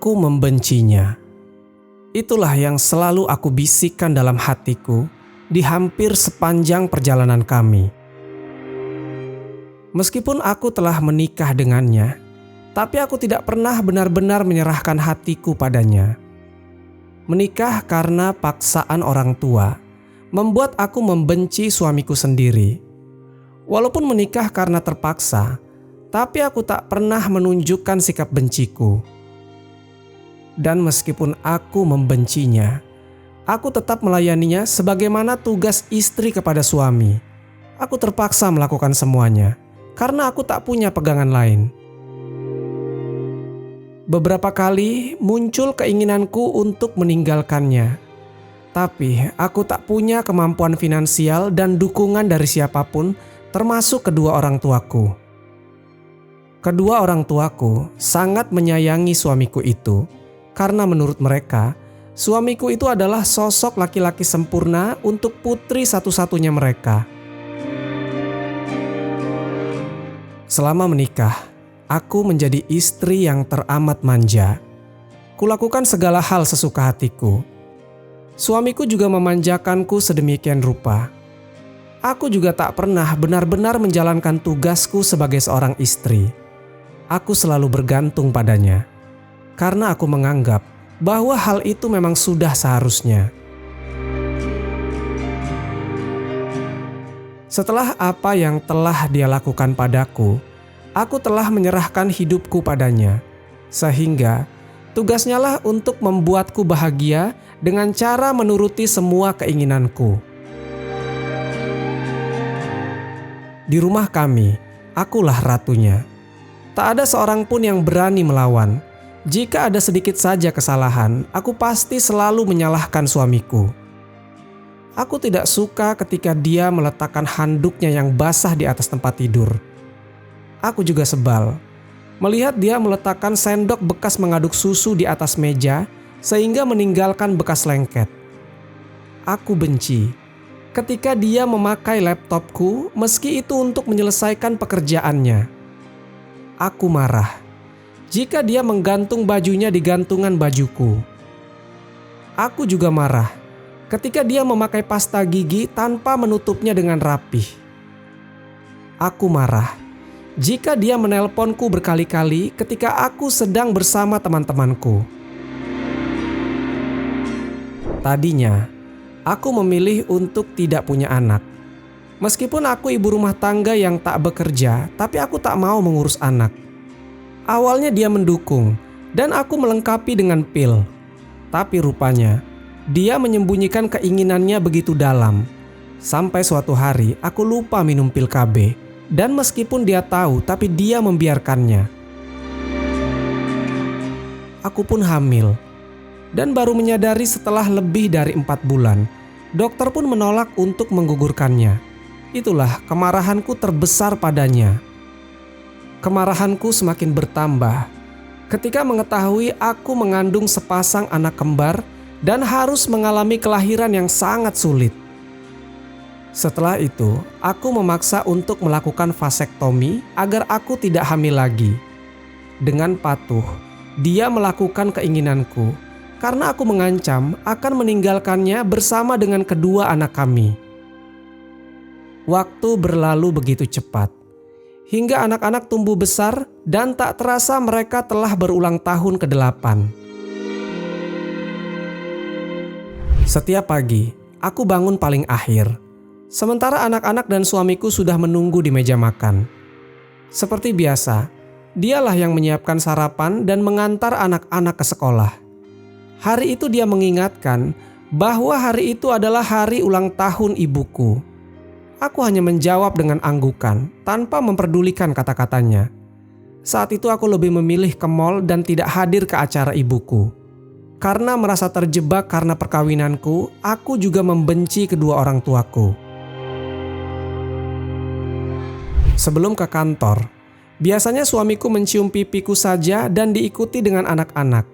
Aku membencinya. Itulah yang selalu aku bisikkan dalam hatiku di hampir sepanjang perjalanan kami. Meskipun aku telah menikah dengannya, tapi aku tidak pernah benar-benar menyerahkan hatiku padanya. Menikah karena paksaan orang tua membuat aku membenci suamiku sendiri. Walaupun menikah karena terpaksa, tapi aku tak pernah menunjukkan sikap benciku. Dan meskipun aku membencinya, aku tetap melayaninya sebagaimana tugas istri kepada suami. Aku terpaksa melakukan semuanya karena aku tak punya pegangan lain. Beberapa kali muncul keinginanku untuk meninggalkannya, tapi aku tak punya kemampuan finansial dan dukungan dari siapapun, termasuk kedua orang tuaku. Kedua orang tuaku sangat menyayangi suamiku itu, karena menurut mereka, suamiku itu adalah sosok laki-laki sempurna untuk putri satu-satunya mereka. Selama menikah, aku menjadi istri yang teramat manja. Kulakukan segala hal sesuka hatiku. Suamiku juga memanjakanku sedemikian rupa. Aku juga tak pernah benar-benar menjalankan tugasku sebagai seorang istri. Aku selalu bergantung padanya, karena aku menganggap bahwa hal itu memang sudah seharusnya. Setelah apa yang telah dia lakukan padaku, aku telah menyerahkan hidupku padanya, sehingga tugasnya lah untuk membuatku bahagia dengan cara menuruti semua keinginanku. Di rumah kami, akulah ratunya. Tak ada seorang pun yang berani melawan. Jika ada sedikit saja kesalahan, aku pasti selalu menyalahkan suamiku. Aku tidak suka ketika dia meletakkan handuknya yang basah di atas tempat tidur. Aku juga sebal melihat dia meletakkan sendok bekas mengaduk susu di atas meja sehingga meninggalkan bekas lengket. Aku benci ketika dia memakai laptopku meski itu untuk menyelesaikan pekerjaannya. Aku marah jika dia menggantung bajunya di gantungan bajuku. Aku juga marah ketika dia memakai pasta gigi tanpa menutupnya dengan rapih. Aku marah jika dia menelponku berkali-kali ketika aku sedang bersama teman-temanku. Tadinya, aku memilih untuk tidak punya anak. Meskipun aku ibu rumah tangga yang tak bekerja, tapi aku tak mau mengurus anak. Awalnya dia mendukung, dan aku melengkapi dengan pil. Tapi rupanya, dia menyembunyikan keinginannya begitu dalam. Sampai suatu hari, aku lupa minum pil KB. Dan meskipun dia tahu, tapi dia membiarkannya. Aku pun hamil. Dan baru menyadari setelah lebih dari 4 bulan, dokter pun menolak untuk menggugurkannya. Itulah kemarahanku terbesar padanya. Kemarahanku semakin bertambah ketika mengetahui aku mengandung sepasang anak kembar dan harus mengalami kelahiran yang sangat sulit. Setelah itu, aku memaksa untuk melakukan vasektomi agar aku tidak hamil lagi. Dengan patuh, dia melakukan keinginanku karena aku mengancam akan meninggalkannya bersama dengan kedua anak kami. Waktu berlalu begitu cepat, hingga anak-anak tumbuh besar dan tak terasa mereka telah berulang tahun ke-8. Setiap pagi, aku bangun paling akhir, sementara anak-anak dan suamiku sudah menunggu di meja makan. Seperti biasa, dialah yang menyiapkan sarapan dan mengantar anak-anak ke sekolah. Hari itu dia mengingatkan bahwa hari itu adalah hari ulang tahun ibuku. Aku hanya menjawab dengan anggukan tanpa memperdulikan kata-katanya. Saat itu aku lebih memilih ke mall dan tidak hadir ke acara ibuku. Karena merasa terjebak karena perkawinanku, aku juga membenci kedua orang tuaku. Sebelum ke kantor, biasanya suamiku mencium pipiku saja dan diikuti dengan anak-anak.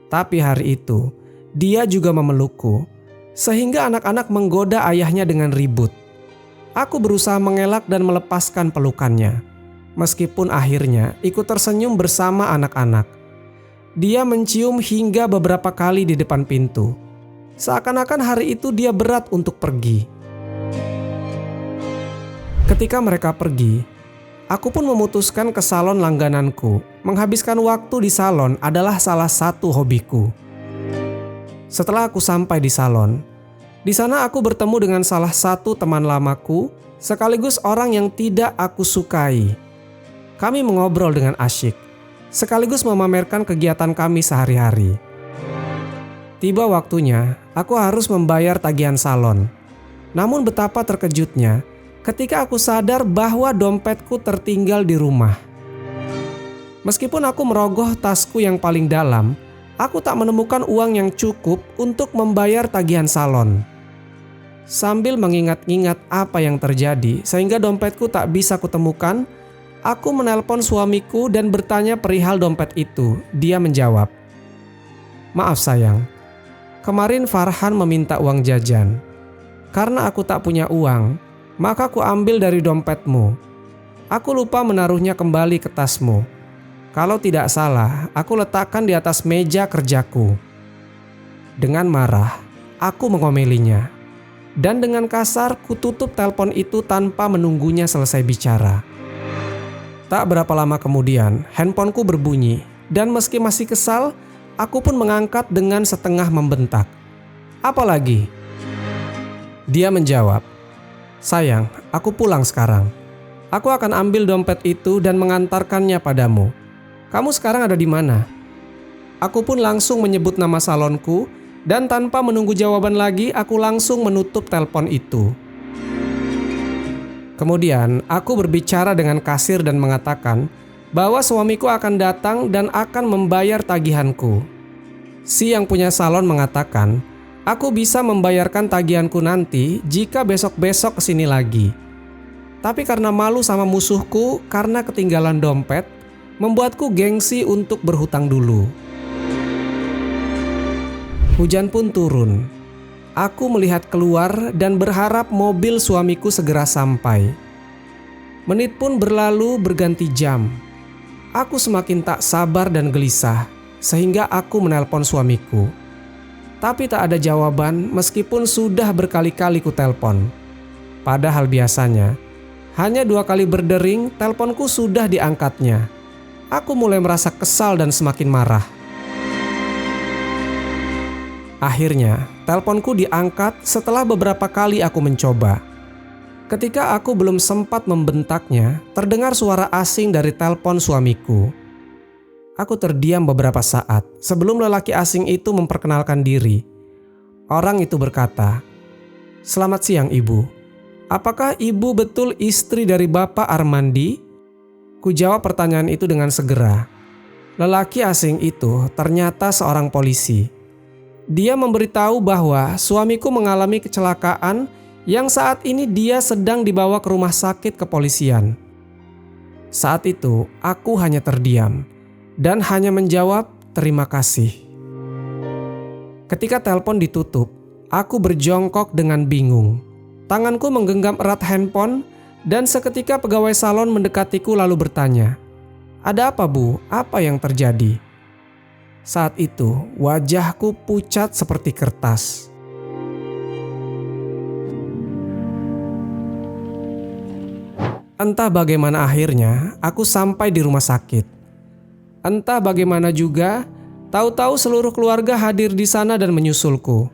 Tapi hari itu, dia juga memelukku, sehingga anak-anak menggoda ayahnya dengan ribut. Aku berusaha mengelak dan melepaskan pelukannya, meskipun akhirnya ikut tersenyum bersama anak-anak. Dia mencium hingga beberapa kali di depan pintu. Seakan-akan hari itu dia berat untuk pergi. Ketika mereka pergi, aku pun memutuskan ke salon langgananku. Menghabiskan waktu di salon adalah salah satu hobiku. Setelah aku sampai di salon, di sana aku bertemu dengan salah satu teman lamaku, sekaligus orang yang tidak aku sukai. Kami mengobrol dengan asyik, sekaligus memamerkan kegiatan kami sehari-hari. Tiba waktunya, aku harus membayar tagihan salon. Namun betapa terkejutnya ketika aku sadar bahwa dompetku tertinggal di rumah. Meskipun aku merogoh tasku yang paling dalam, aku tak menemukan uang yang cukup untuk membayar tagihan salon. Sambil mengingat-ingat apa yang terjadi sehingga dompetku tak bisa kutemukan, aku menelpon suamiku dan bertanya perihal dompet itu. Dia menjawab, "Maaf sayang, kemarin Farhan meminta uang jajan. Karena aku tak punya uang, maka aku ambil dari dompetmu. Aku lupa menaruhnya kembali ke tasmu. Kalau tidak salah, aku letakkan di atas meja kerjaku." Dengan marah, aku mengomelinya. Dan dengan kasar, kututup telepon itu tanpa menunggunya selesai bicara. Tak berapa lama kemudian, handphoneku berbunyi. Dan meski masih kesal, aku pun mengangkat dengan setengah membentak. "Apa lagi?" Dia menjawab, "Sayang, aku pulang sekarang. Aku akan ambil dompet itu dan mengantarkannya padamu. Kamu sekarang ada di mana?" Aku pun langsung menyebut nama salonku dan tanpa menunggu jawaban lagi, aku langsung menutup telepon itu. Kemudian, aku berbicara dengan kasir dan mengatakan bahwa suamiku akan datang dan akan membayar tagihanku. Si yang punya salon mengatakan, aku bisa membayarkan tagihanku nanti jika besok-besok kesini lagi. Tapi karena malu sama musuhku karena ketinggalan dompet, membuatku gengsi untuk berhutang dulu. Hujan pun turun. Aku melihat keluar dan berharap mobil suamiku segera sampai. Menit pun berlalu berganti jam. Aku semakin tak sabar dan gelisah, sehingga aku menelpon suamiku. Tapi tak ada jawaban meskipun sudah berkali-kali ku telpon. Padahal biasanya, hanya 2 kali berdering, telponku sudah diangkatnya. Aku mulai merasa kesal dan semakin marah. Akhirnya, telponku diangkat setelah beberapa kali aku mencoba. Ketika aku belum sempat membentaknya, terdengar suara asing dari telpon suamiku. Aku terdiam beberapa saat sebelum lelaki asing itu memperkenalkan diri. Orang itu berkata, "Selamat siang Ibu. Apakah Ibu betul istri dari Bapak Armandi?" Ku jawab pertanyaan itu dengan segera. Lelaki asing itu ternyata seorang polisi. Dia memberitahu bahwa suamiku mengalami kecelakaan yang saat ini dia sedang dibawa ke rumah sakit kepolisian. Saat itu aku hanya terdiam dan hanya menjawab terima kasih. Ketika telepon ditutup, aku berjongkok dengan bingung. Tanganku menggenggam erat handphone dan seketika pegawai salon mendekatiku lalu bertanya, "Ada apa Bu? Apa yang terjadi?" Saat itu, wajahku pucat seperti kertas. Entah bagaimana akhirnya, aku sampai di rumah sakit. Entah bagaimana juga, tahu-tahu seluruh keluarga hadir di sana dan menyusulku.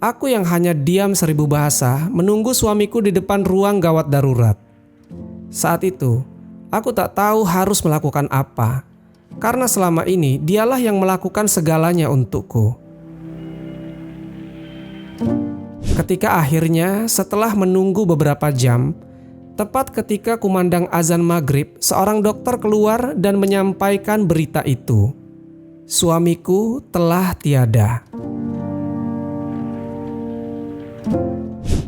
Aku yang hanya diam 1000 bahasa, menunggu suamiku di depan ruang gawat darurat. Saat itu, aku tak tahu harus melakukan apa. Karena selama ini dialah yang melakukan segalanya untukku. Ketika akhirnya setelah menunggu beberapa jam, tepat ketika kumandang azan maghrib, seorang dokter keluar dan menyampaikan berita itu. Suamiku telah tiada.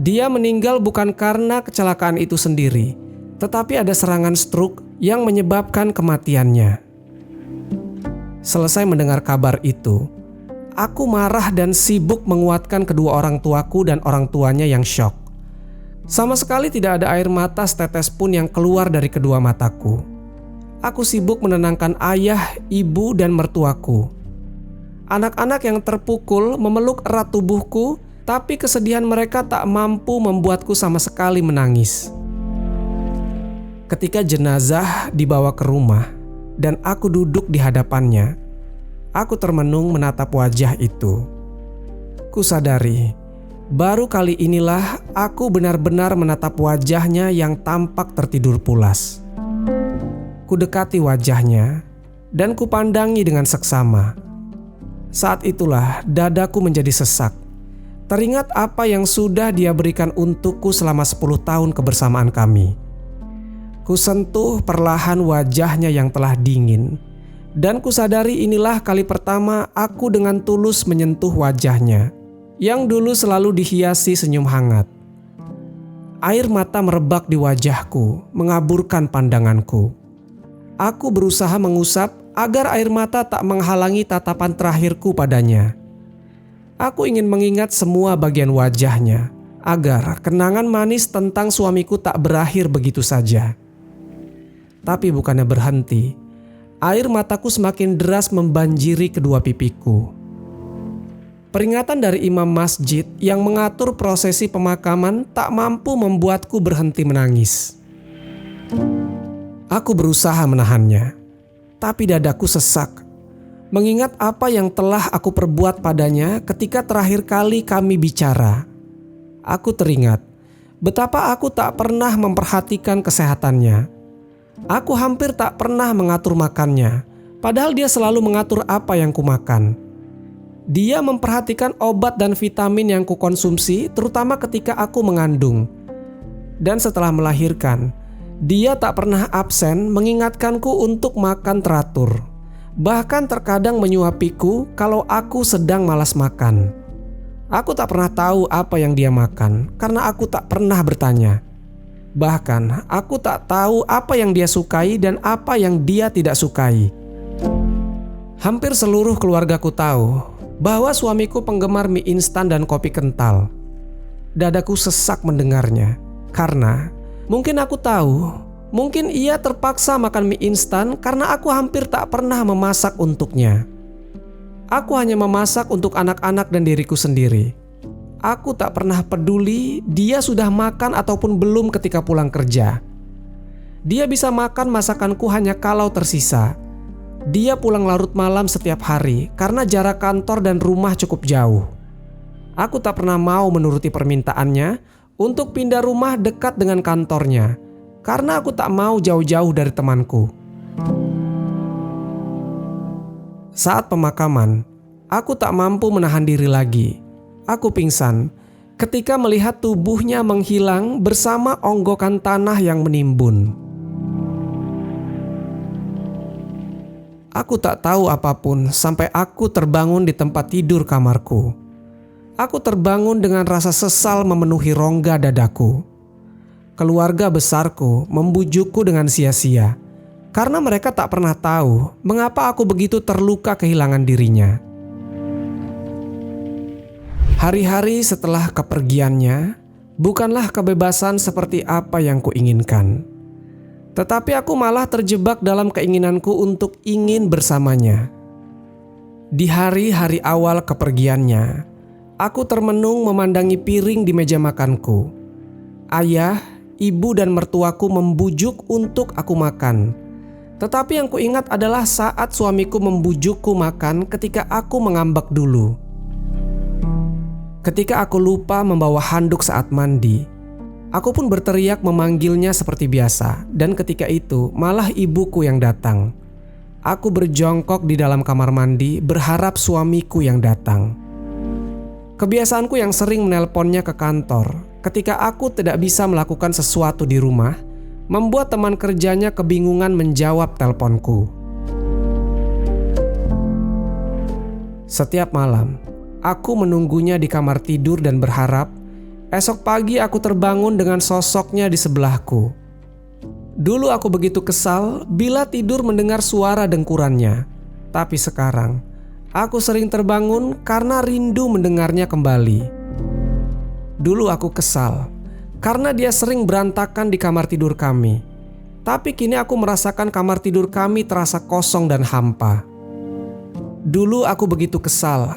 Dia meninggal bukan karena kecelakaan itu sendiri, tetapi ada serangan stroke yang menyebabkan kematiannya. Selesai mendengar kabar itu, aku marah dan sibuk menguatkan kedua orang tuaku dan orang tuanya yang syok. Sama sekali tidak ada air mata setetes pun yang keluar dari kedua mataku. Aku sibuk menenangkan ayah, ibu, dan mertuaku. Anak-anak yang terpukul memeluk erat tubuhku, tapi kesedihan mereka tak mampu membuatku sama sekali menangis. Ketika jenazah dibawa ke rumah dan aku duduk di hadapannya, aku termenung menatap wajah itu. Kusadari, baru kali inilah aku benar-benar menatap wajahnya yang tampak tertidur pulas. Kudekati wajahnya dan kupandangi dengan seksama. Saat itulah dadaku menjadi sesak. Teringat apa yang sudah dia berikan untukku selama 10 tahun kebersamaan kami. Kusentuh perlahan wajahnya yang telah dingin, dan kusadari inilah kali pertama aku dengan tulus menyentuh wajahnya yang dulu selalu dihiasi senyum hangat. Air mata merebak di wajahku, mengaburkan pandanganku. Aku berusaha mengusap agar air mata tak menghalangi tatapan terakhirku padanya. Aku ingin mengingat semua bagian wajahnya, agar kenangan manis tentang suamiku tak berakhir begitu saja. Tapi bukannya berhenti, air mataku semakin deras membanjiri kedua pipiku. Peringatan dari imam masjid yang mengatur prosesi pemakaman tak mampu membuatku berhenti menangis. Aku berusaha menahannya, tapi dadaku sesak, mengingat apa yang telah aku perbuat padanya ketika terakhir kali kami bicara. Aku teringat betapa aku tak pernah memperhatikan kesehatannya. Aku hampir tak pernah mengatur makannya, padahal dia selalu mengatur apa yang kumakan. Dia memperhatikan obat dan vitamin yang kukonsumsi, terutama ketika aku mengandung. Dan setelah melahirkan, dia tak pernah absen mengingatkanku untuk makan teratur. Bahkan terkadang menyuapiku kalau aku sedang malas makan. Aku tak pernah tahu apa yang dia makan karena aku tak pernah bertanya. Bahkan aku tak tahu apa yang dia sukai dan apa yang dia tidak sukai. Hampir seluruh keluargaku tahu bahwa suamiku penggemar mie instan dan kopi kental. Dadaku sesak mendengarnya karena mungkin aku tahu, mungkin ia terpaksa makan mie instan karena aku hampir tak pernah memasak untuknya. Aku hanya memasak untuk anak-anak dan diriku sendiri. Aku tak pernah peduli dia sudah makan ataupun belum ketika pulang kerja. Dia bisa makan masakanku hanya kalau tersisa. Dia pulang larut malam setiap hari karena jarak kantor dan rumah cukup jauh. Aku tak pernah mau menuruti permintaannya untuk pindah rumah dekat dengan kantornya, karena aku tak mau jauh-jauh dari temanku. Saat pemakaman, aku tak mampu menahan diri lagi. Aku pingsan ketika melihat tubuhnya menghilang bersama onggokan tanah yang menimbun. Aku tak tahu apapun sampai aku terbangun di tempat tidur kamarku. Aku terbangun dengan rasa sesal memenuhi rongga dadaku. Keluarga besarku membujukku dengan sia-sia, karena mereka tak pernah tahu mengapa aku begitu terluka kehilangan dirinya. Hari-hari setelah kepergiannya bukanlah kebebasan seperti apa yang kuinginkan. Tetapi aku malah terjebak dalam keinginanku untuk ingin bersamanya. Di hari-hari awal kepergiannya, aku termenung memandangi piring di meja makanku. Ayah, ibu, dan mertuaku membujuk untuk aku makan. Tetapi yang kuingat adalah saat suamiku membujukku makan ketika aku mengambek dulu. Ketika aku lupa membawa handuk saat mandi, aku pun berteriak memanggilnya seperti biasa, dan ketika itu malah ibuku yang datang. Aku berjongkok di dalam kamar mandi berharap suamiku yang datang. Kebiasaanku yang sering menelponnya ke kantor ketika aku tidak bisa melakukan sesuatu di rumah membuat teman kerjanya kebingungan menjawab teleponku. Setiap malam, aku menunggunya di kamar tidur dan berharap esok pagi aku terbangun dengan sosoknya di sebelahku. Dulu aku begitu kesal bila tidur mendengar suara dengkurannya, tapi sekarang aku sering terbangun karena rindu mendengarnya kembali. Dulu aku kesal karena dia sering berantakan di kamar tidur kami. Tapi kini aku merasakan kamar tidur kami terasa kosong dan hampa. Dulu aku begitu kesal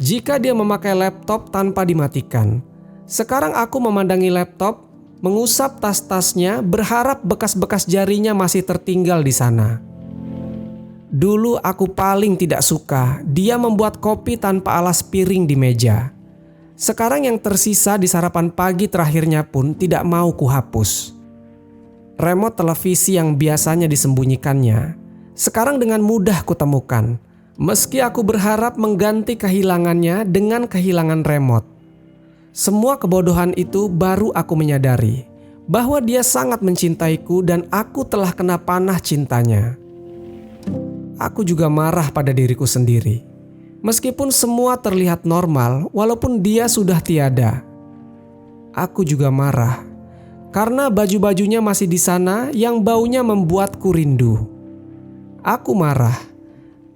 jika dia memakai laptop tanpa dimatikan. Sekarang aku memandangi laptop, mengusap tas-tasnya, berharap bekas-bekas jarinya masih tertinggal di sana. Dulu aku paling tidak suka dia membuat kopi tanpa alas piring di meja. Sekarang yang tersisa di sarapan pagi terakhirnya pun tidak mau kuhapus. Remote televisi yang biasanya disembunyikannya, sekarang dengan mudah kutemukan. Meski aku berharap mengganti kehilangannya dengan kehilangan remote. Semua kebodohan itu baru aku menyadari bahwa dia sangat mencintaiku dan aku telah kena panah cintanya. Aku juga marah pada diriku sendiri. Meskipun semua terlihat normal walaupun dia sudah tiada. Aku juga marah karena baju-bajunya masih di sana yang baunya membuatku rindu. Aku marah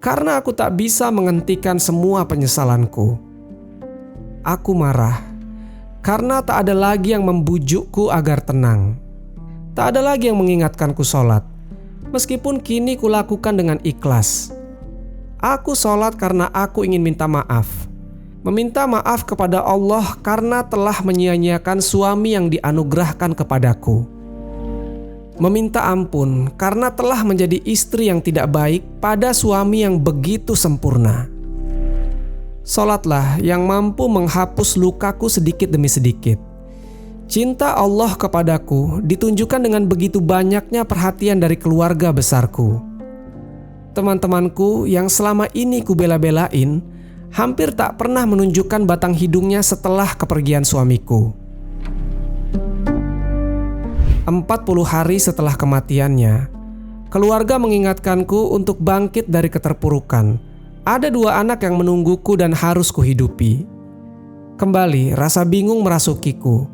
karena aku tak bisa menghentikan semua penyesalanku. Aku marah karena tak ada lagi yang membujukku agar tenang. Tak ada lagi yang mengingatkanku sholat, meskipun kini kulakukan dengan ikhlas. Aku sholat karena aku ingin minta maaf. Meminta maaf kepada Allah karena telah menyia-nyiakan suami yang dianugerahkan kepadaku. Meminta ampun karena telah menjadi istri yang tidak baik pada suami yang begitu sempurna. Sholatlah yang mampu menghapus lukaku sedikit demi sedikit. Cinta Allah kepadaku ditunjukkan dengan begitu banyaknya perhatian dari keluarga besarku. Teman-temanku yang selama ini kubela-belain hampir tak pernah menunjukkan batang hidungnya setelah kepergian suamiku. 40 hari setelah kematiannya, keluarga mengingatkanku untuk bangkit dari keterpurukan. Ada 2 anak yang menungguku dan harus kuhidupi. Kembali rasa bingung merasukiku.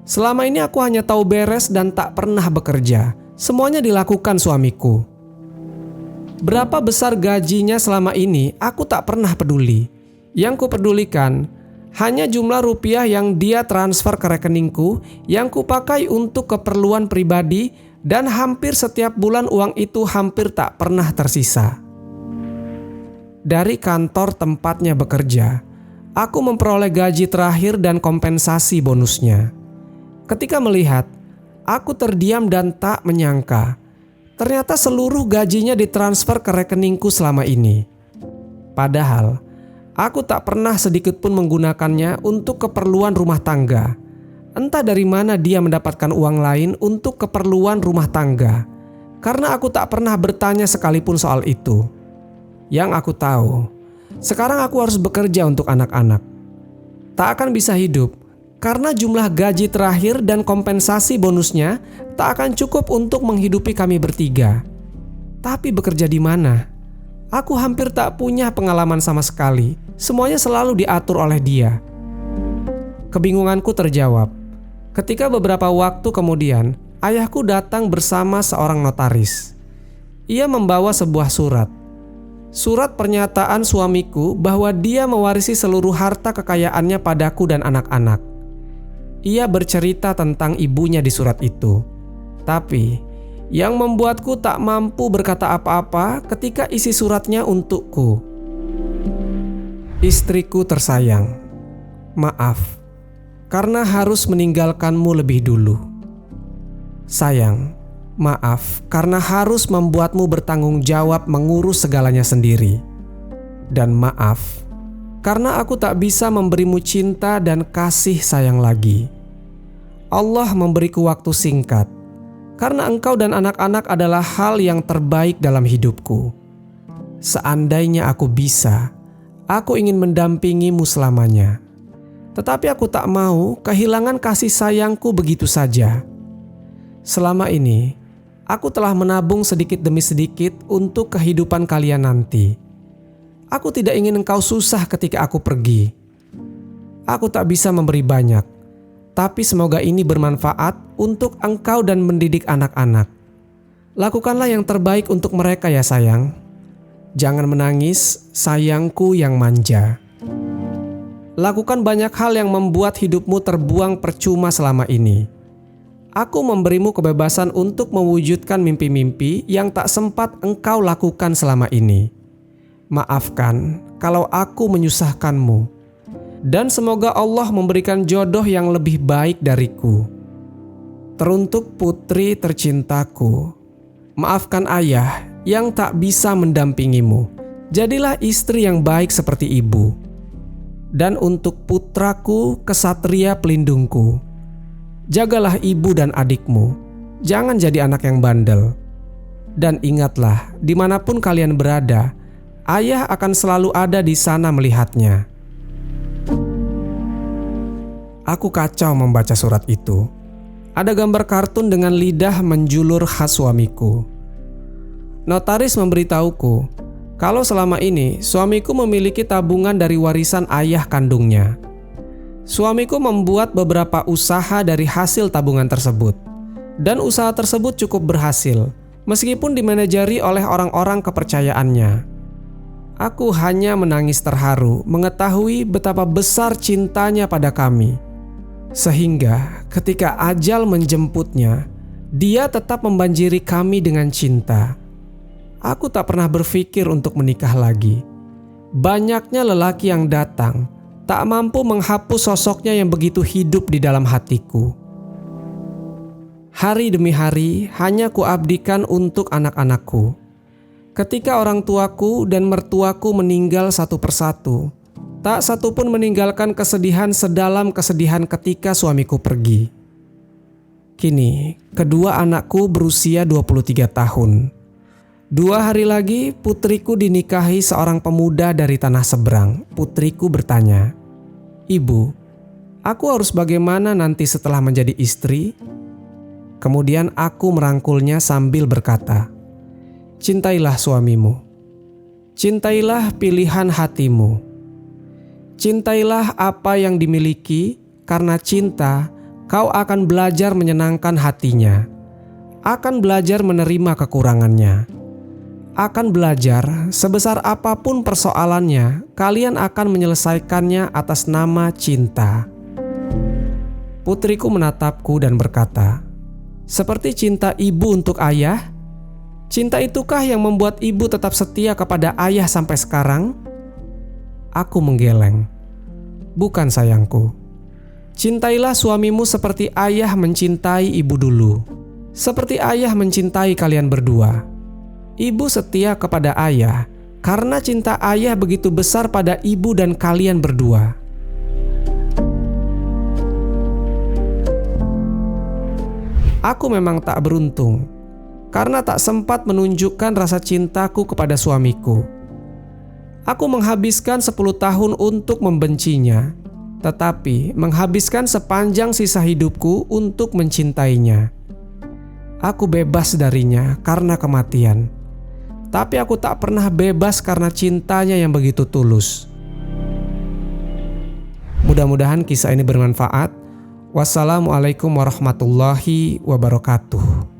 Selama ini aku hanya tahu beres dan tak pernah bekerja. Semuanya dilakukan suamiku. Berapa besar gajinya selama ini aku tak pernah peduli. Yang kupedulikan hanya jumlah rupiah yang dia transfer ke rekeningku yang kupakai untuk keperluan pribadi, dan hampir setiap bulan uang itu hampir tak pernah tersisa. Dari kantor tempatnya bekerja, aku memperoleh gaji terakhir dan kompensasi bonusnya. Ketika melihat, aku terdiam dan tak menyangka. Ternyata seluruh gajinya ditransfer ke rekeningku selama ini. Padahal, aku tak pernah sedikit pun menggunakannya untuk keperluan rumah tangga. Entah dari mana dia mendapatkan uang lain untuk keperluan rumah tangga. Karena aku tak pernah bertanya sekalipun soal itu. Yang aku tahu, sekarang aku harus bekerja untuk anak-anak. Tak akan bisa hidup karena jumlah gaji terakhir dan kompensasi bonusnya tak akan cukup untuk menghidupi kami bertiga. Tapi bekerja di mana? Aku hampir tak punya pengalaman sama sekali. Semuanya selalu diatur oleh dia. Kebingunganku terjawab ketika beberapa waktu kemudian ayahku datang bersama seorang notaris. Ia membawa sebuah surat. Surat pernyataan suamiku bahwa dia mewarisi seluruh harta kekayaannya padaku dan anak-anak. Ia bercerita tentang ibunya di surat itu. Tapi yang membuatku tak mampu berkata apa-apa ketika isi suratnya untukku. Istriku tersayang, maaf karena harus meninggalkanmu lebih dulu. Sayang, maaf karena harus membuatmu bertanggung jawab mengurus segalanya sendiri. Dan maaf karena aku tak bisa memberimu cinta dan kasih sayang lagi. Allah memberiku waktu singkat karena engkau dan anak-anak adalah hal yang terbaik dalam hidupku. Seandainya aku bisa, aku ingin mendampingimu selamanya. Tetapi aku tak mau kehilangan kasih sayangku begitu saja. Selama ini, aku telah menabung sedikit demi sedikit untuk kehidupan kalian nanti. Aku tidak ingin engkau susah ketika aku pergi. Aku tak bisa memberi banyak, tapi semoga ini bermanfaat untuk engkau dan mendidik anak-anak. Lakukanlah yang terbaik untuk mereka ya sayang. Jangan menangis, sayangku yang manja. Lakukan banyak hal yang membuat hidupmu terbuang percuma selama ini. Aku memberimu kebebasan untuk mewujudkan mimpi-mimpi yang tak sempat engkau lakukan selama ini. Maafkan kalau aku menyusahkanmu, dan semoga Allah memberikan jodoh yang lebih baik dariku. Teruntuk putri tercintaku, maafkan ayah yang tak bisa mendampingimu. Jadilah istri yang baik seperti ibu. Dan untuk putraku, kesatria pelindungku, jagalah ibu dan adikmu. Jangan jadi anak yang bandel. Dan ingatlah, dimanapun kalian berada, ayah akan selalu ada di sana melihatnya. Aku kacau membaca surat itu. Ada gambar kartun dengan lidah menjulur khas suamiku. Notaris memberitahuku kalau selama ini suamiku memiliki tabungan dari warisan ayah kandungnya. Suamiku membuat beberapa usaha dari hasil tabungan tersebut, dan usaha tersebut cukup berhasil meskipun dimanajeri oleh orang-orang kepercayaannya. Aku hanya menangis terharu mengetahui betapa besar cintanya pada kami, sehingga ketika ajal menjemputnya, dia tetap membanjiri kami dengan cinta. Aku tak pernah berpikir untuk menikah lagi. Banyaknya lelaki yang datang, tak mampu menghapus sosoknya yang begitu hidup di dalam hatiku. Hari demi hari hanya kuabdikan untuk anak-anakku. Ketika orang tuaku dan mertuaku meninggal satu persatu, tak satu pun meninggalkan kesedihan sedalam kesedihan ketika suamiku pergi. Kini, kedua anakku berusia 23 tahun. 2 hari lagi putriku dinikahi seorang pemuda dari tanah seberang. Putriku bertanya, "Ibu, aku harus bagaimana nanti setelah menjadi istri?" Kemudian aku merangkulnya sambil berkata, "Cintailah suamimu. Cintailah pilihan hatimu. Cintailah apa yang dimiliki, karena cinta kau akan belajar menyenangkan hatinya, akan belajar menerima kekurangannya. Akan belajar sebesar apapun persoalannya, kalian akan menyelesaikannya atas nama cinta." Putriku menatapku dan berkata, "Seperti cinta ibu untuk ayah? Cinta itukah yang membuat ibu tetap setia kepada ayah sampai sekarang?" Aku menggeleng. "Bukan sayangku. Cintailah suamimu seperti ayah mencintai ibu dulu. Seperti ayah mencintai kalian berdua. Ibu setia kepada ayah karena cinta ayah begitu besar pada ibu dan kalian berdua." Aku memang tak beruntung karena tak sempat menunjukkan rasa cintaku kepada suamiku. Aku menghabiskan 10 tahun untuk membencinya, tetapi menghabiskan sepanjang sisa hidupku untuk mencintainya. Aku bebas darinya karena kematian. Tapi aku tak pernah bebas karena cintanya yang begitu tulus. Mudah-mudahan kisah ini bermanfaat. Wassalamualaikum warahmatullahi wabarakatuh.